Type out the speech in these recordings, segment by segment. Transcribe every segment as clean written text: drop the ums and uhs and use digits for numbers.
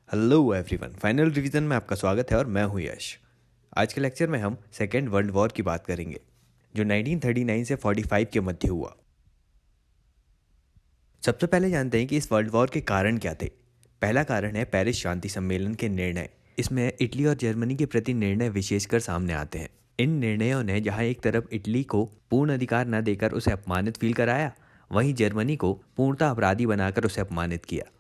Hello everyone, final revision में आपका स्वागत है और मैं हूं यश। आज के लेक्चर में हम सेकेंड वर्ल्ड वॉर की बात करेंगे जो 1939 से 45 के मध्य हुआ। सबसे पहले जानते हैं कि इस वर्ल्ड वॉर के कारण क्या थे। पहला कारण है पेरिस शांति सम्मेलन के निर्णय। इसमें इटली और जर्मनी के प्रति निर्णय विशेषकर सामने आते हैं। इन निर्णयों ने जहां एक तरफ इटली को पूर्ण अधिकार न देकर उसे अपमानित फील कराया, वहीं जर्मनी को पूर्णतः अपराधी बनाकर उसे अपमानित किया।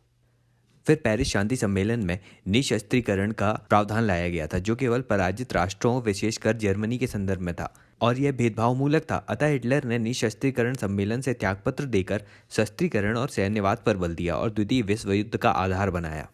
फिर पेरिस शांति सम्मेलन में निशस्त्रीकरण का प्रावधान लाया गया था, जो केवल पराजित राष्ट्रों विशेषकर जर्मनी के संदर्भ में था और यह भेदभाव मूलक था। अतः हिटलर ने निशस्त्रीकरण सम्मेलन से त्यागपत्र देकर शस्त्रीकरण और सैन्यवाद पर बल दिया और द्वितीय विश्व युद्ध का आधार बनाया।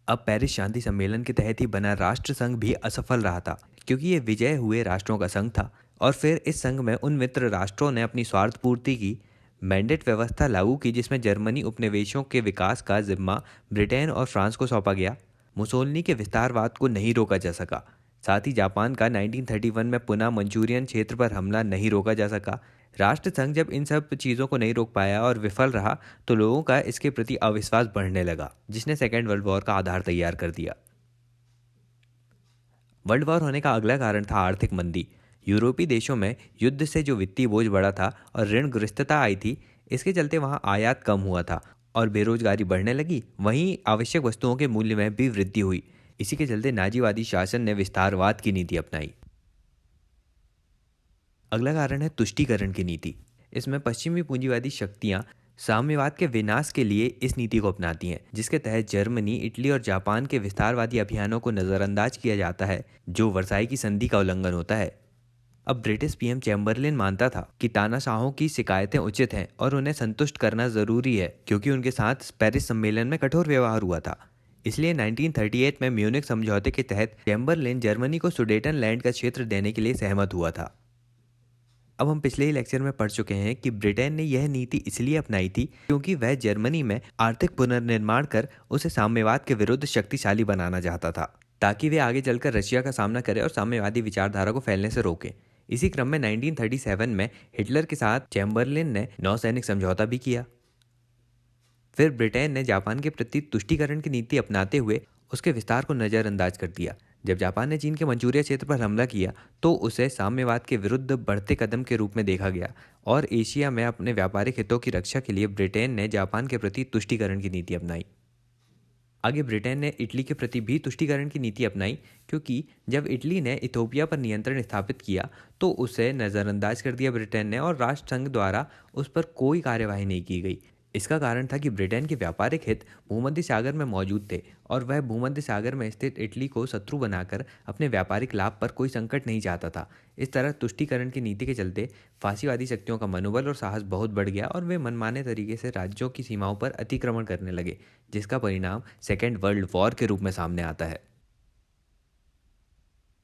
अब पेरिस शांति सम्मेलन के तहत ही बना राष्ट्र संघ भी असफल रहा था, क्योंकि ये विजय हुए राष्ट्रों का संघ था और फिर इस संघ में उन मित्र राष्ट्रों ने अपनी स्वार्थ पूर्ति की मैंडेट व्यवस्था लागू की, जिसमें जर्मनी उपनिवेशों के विकास का जिम्मा ब्रिटेन और फ्रांस को सौंपा गया। मुसोलिनी के विस्तारवाद को नहीं रोका जा सका। साथ ही जापान का 1931 में पुनः मंचूरियन क्षेत्र पर हमला नहीं रोका जा सका। राष्ट्रसंघ जब इन सब चीज़ों को नहीं रोक पाया और विफल रहा, तो लोगों का इसके प्रति अविश्वास बढ़ने लगा, जिसने सेकेंड वर्ल्ड वॉर का आधार तैयार कर दिया। वर्ल्ड वॉर होने का अगला कारण था आर्थिक मंदी। यूरोपीय देशों में युद्ध से जो वित्तीय बोझ बढ़ा था और ऋणग्रस्तता आई थी, इसके चलते वहाँ आयात कम हुआ था और बेरोजगारी बढ़ने लगी। वहीं आवश्यक वस्तुओं के मूल्य में भी वृद्धि हुई। इसी के चलते नाजीवादी शासन ने विस्तारवाद की नीति अपनाई। अगला कारण है तुष्टीकरण की नीति। इसमें पश्चिमी पूंजीवादी शक्तियां साम्यवाद के विनाश के लिए इस नीति को अपनाती हैं, जिसके तहत जर्मनी, इटली और जापान के विस्तारवादी अभियानों को नज़रअंदाज किया जाता है, जो वर्साई की संधि का उल्लंघन होता है। अब ब्रिटिश पीएम चैम्बरलिन मानता था कि तानाशाहों की शिकायतें उचित हैं और उन्हें संतुष्ट करना जरूरी है, क्योंकि उनके साथ पेरिस सम्मेलन में कठोर व्यवहार हुआ था। इसलिए 1938 में म्यूनिख समझौते के तहत चैम्बरलिन जर्मनी को सुडेटनलैंड का क्षेत्र देने के लिए सहमत हुआ था। अब हम पिछले ही लेक्चर में पढ़ चुके हैं कि ब्रिटेन ने यह नीति इसलिए अपनाई थी क्योंकि वह जर्मनी में आर्थिक पुनर्निर्माण कर उसे साम्यवाद के विरुद्ध शक्तिशाली बनाना चाहता था, ताकि वे आगे चलकर रशिया का सामना करें और साम्यवादी विचारधारा को फैलने से रोके। इसी क्रम में 1937 में हिटलर के साथ चैम्बरलिन ने नौसैनिक समझौता भी किया। फिर ब्रिटेन ने जापान के प्रति तुष्टीकरण की नीति अपनाते हुए उसके विस्तार को नज़रअंदाज कर दिया। जब जापान ने चीन के मंचूरिया क्षेत्र पर हमला किया, तो उसे साम्यवाद के विरुद्ध बढ़ते कदम के रूप में देखा गया और एशिया में अपने व्यापारिक हितों की रक्षा के लिए ब्रिटेन ने जापान के प्रति तुष्टीकरण की नीति अपनाई। आगे ब्रिटेन ने इटली के प्रति भी तुष्टीकरण की नीति अपनाई, क्योंकि जब इटली ने इथोपिया पर नियंत्रण स्थापित किया, तो उसे नज़रअंदाज कर दिया ब्रिटेन ने और राष्ट्रसंघ द्वारा उस पर कोई कार्यवाही नहीं की गई। इसका कारण था कि ब्रिटेन के व्यापारिक हित भूमध्य सागर में मौजूद थे और वह भूमध्य सागर में स्थित इटली को शत्रु बनाकर अपने व्यापारिक लाभ पर कोई संकट नहीं चाहता था। इस तरह तुष्टीकरण की नीति के चलते फासीवादी शक्तियों का मनोबल और साहस बहुत बढ़ गया और वे मनमाने तरीके से राज्यों की सीमाओं पर अतिक्रमण करने लगे, जिसका परिणाम सेकेंड वर्ल्ड वॉर के रूप में सामने आता है।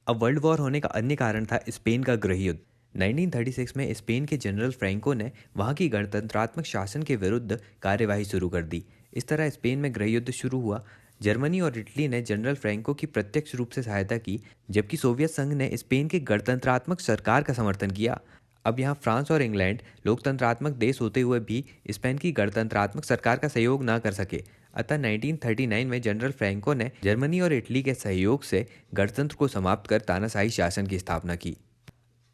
अब वर्ल्ड वॉर होने का अन्य कारण था स्पेन का गृह युद्ध। 1936 में स्पेन के जनरल फ्रैंको ने वहां की गणतंत्रात्मक शासन के विरुद्ध कार्यवाही शुरू कर दी। इस तरह स्पेन में गृह युद्ध शुरू हुआ। जर्मनी और इटली ने जनरल फ्रैंको की प्रत्यक्ष रूप से सहायता की, जबकि सोवियत संघ ने स्पेन के गणतंत्रात्मक सरकार का समर्थन किया। अब यहाँ फ्रांस और इंग्लैंड लोकतंत्रात्मक देश होते हुए भी स्पेन की गणतंत्रात्मक सरकार का सहयोग न कर सके। अतः 1939 में जनरल फ्रैंको ने जर्मनी और इटली के सहयोग से गणतंत्र को समाप्त कर तानाशाही शासन की स्थापना की।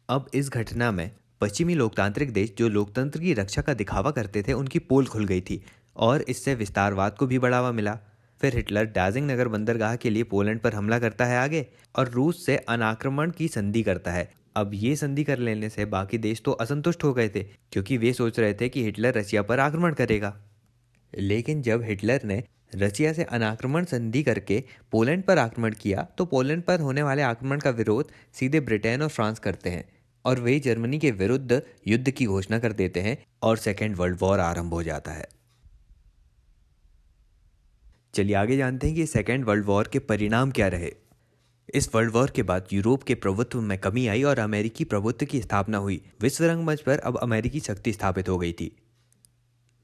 अब इस घटना में पश्चिमी लोकतांत्रिक देश जो लोकतंत्र की रक्षा का दिखावा करते थे, उनकी पोल खुल गई थी और इससे विस्तारवाद को भी बढ़ावा मिला। फिर हिटलर डार्जिलिंग नगर बंदरगाह के लिए पोलैंड पर हमला करता है आगे और रूस से अनाक्रमण की संधि करता है। अब ये संधि कर लेने से बाकी देश तो असंतुष्ट हो गए थे, क्योंकि वे सोच रहे थे कि हिटलर रशिया पर आक्रमण करेगा। लेकिन जब हिटलर ने रशिया से अनाक्रमण संधि करके पोलैंड पर आक्रमण किया, तो पोलैंड पर होने वाले आक्रमण का विरोध सीधे ब्रिटेन और फ्रांस करते हैं और वे जर्मनी के विरुद्ध युद्ध की घोषणा कर देते हैं और सेकेंड वर्ल्ड वॉर आरंभ हो जाता है। चलिए आगे जानते हैं कि सेकेंड वर्ल्ड वॉर के परिणाम क्या रहे। इस वर्ल्ड वॉर के बाद यूरोप के प्रभुत्व में कमी आई और अमेरिकी प्रभुत्व की स्थापना हुई। विश्व रंगमंच पर अब अमेरिकी शक्ति स्थापित हो गई थी।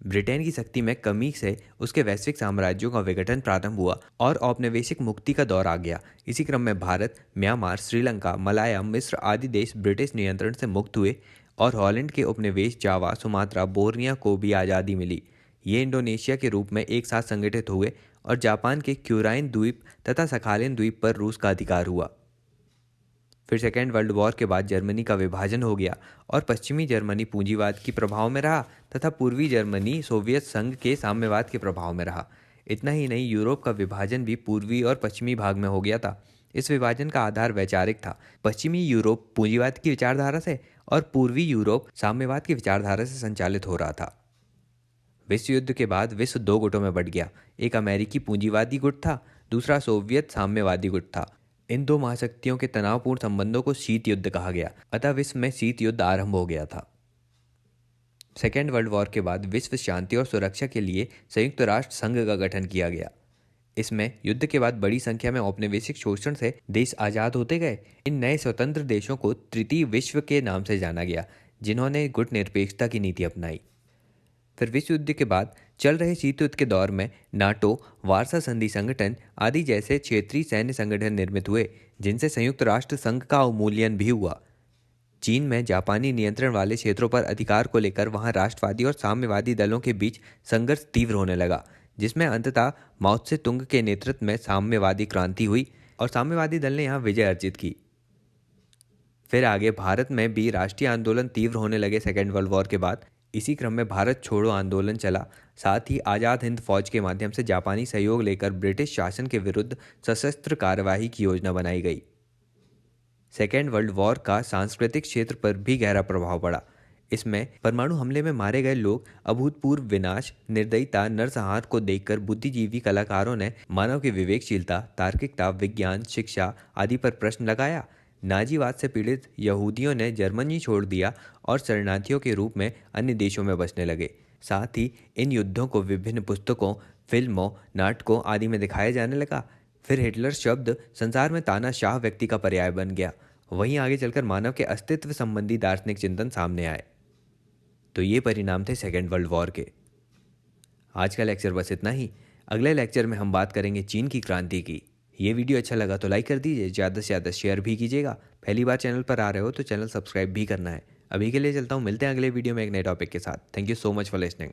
ब्रिटेन की शक्ति में कमी से उसके वैश्विक साम्राज्यों का विघटन प्रारंभ हुआ और औपनिवेशिक मुक्ति का दौर आ गया। इसी क्रम में भारत, म्यांमार, श्रीलंका, मलाया, मिस्र आदि देश ब्रिटिश नियंत्रण से मुक्त हुए और हॉलैंड के उपनिवेश जावा, सुमात्रा, बोर्निया को भी आज़ादी मिली। ये इंडोनेशिया के रूप में एक साथ संगठित हुए और जापान के क्यूराइन द्वीप तथा सखालिन द्वीप पर रूस का अधिकार हुआ। फिर सेकेंड वर्ल्ड वॉर के बाद जर्मनी का विभाजन हो गया और पश्चिमी जर्मनी पूंजीवाद के प्रभाव में रहा तथा पूर्वी जर्मनी सोवियत संघ के साम्यवाद के प्रभाव में रहा। इतना ही नहीं, यूरोप का विभाजन भी पूर्वी और पश्चिमी भाग में हो गया था। इस विभाजन का आधार वैचारिक था। पश्चिमी यूरोप पूंजीवाद की विचारधारा से और पूर्वी यूरोप साम्यवाद की विचारधारा से संचालित हो रहा था। विश्व युद्ध के बाद विश्व दो गुटों में बंट गया। एक अमेरिकी पूंजीवादी गुट था, दूसरा सोवियत साम्यवादी गुट था। इन दो महाशक्तियों के तनावपूर्ण संबंधों को शीत युद्ध कहा गया, अतः विश्व में शीत युद्ध आरंभ हो गया था। सेकेंड वर्ल्ड वॉर के बाद विश्व शांति और सुरक्षा के लिए संयुक्त राष्ट्र संघ का गठन किया गया। इसमें युद्ध के बाद बड़ी संख्या में औपनिवेशिक शोषण से देश आज़ाद होते गए। इन नए स्वतंत्र देशों को तृतीय विश्व के नाम से जाना गया, जिन्होंने गुट निरपेक्षता की नीति अपनाई। फिर विश्व युद्ध के बाद चल रहे शीत युद्ध के दौर में नाटो, वार्सा संधि संगठन आदि जैसे क्षेत्रीय सैन्य संगठन निर्मित हुए, जिनसे संयुक्त राष्ट्र संघ का अवमूल्यन भी हुआ। चीन में जापानी नियंत्रण वाले क्षेत्रों पर अधिकार को लेकर वहां राष्ट्रवादी और साम्यवादी दलों के बीच संघर्ष तीव्र होने लगा, जिसमें अंततः माओ त्से तुंग के नेतृत्व में साम्यवादी क्रांति हुई और साम्यवादी दल ने यहाँ विजय अर्जित की। फिर आगे भारत में भी राष्ट्रीय आंदोलन तीव्र होने लगे सेकेंड वर्ल्ड वॉर के बाद। इसी क्रम में भारत छोड़ो आंदोलन चला। साथ ही आज़ाद हिंद फौज के माध्यम से जापानी सहयोग लेकर ब्रिटिश शासन के विरुद्ध सशस्त्र कार्यवाही की योजना बनाई गई। सेकेंड वर्ल्ड वॉर का सांस्कृतिक क्षेत्र पर भी गहरा प्रभाव पड़ा। इसमें परमाणु हमले में मारे गए लोग, अभूतपूर्व विनाश, निर्दयता, नरसंहार को देखकर बुद्धिजीवी कलाकारों ने मानव की विवेकशीलता, तार्किकता, विज्ञान, शिक्षा आदि पर प्रश्न लगाया। नाजीवाद से पीड़ित यहूदियों ने जर्मनी छोड़ दिया और शरणार्थियों के रूप में अन्य देशों में बसने लगे। साथ ही इन युद्धों को विभिन्न पुस्तकों, फिल्मों, नाटकों आदि में दिखाया जाने लगा। फिर हिटलर शब्द संसार में तानाशाह व्यक्ति का पर्याय बन गया। वहीं आगे चलकर मानव के अस्तित्व संबंधी दार्शनिक चिंतन सामने आए। तो ये परिणाम थे सेकेंड वर्ल्ड वॉर के। आज का लेक्चर बस इतना ही। अगले लेक्चर में हम बात करेंगे चीन की क्रांति की। ये वीडियो अच्छा लगा तो लाइक कर दीजिए, ज़्यादा से ज़्यादा शेयर भी कीजिएगा। पहली बार चैनल पर आ रहे हो तो चैनल सब्सक्राइब भी करना है। अभी के लिए चलता हूँ, मिलते हैं अगले वीडियो में एक नए टॉपिक के साथ। Thank you so much for listening.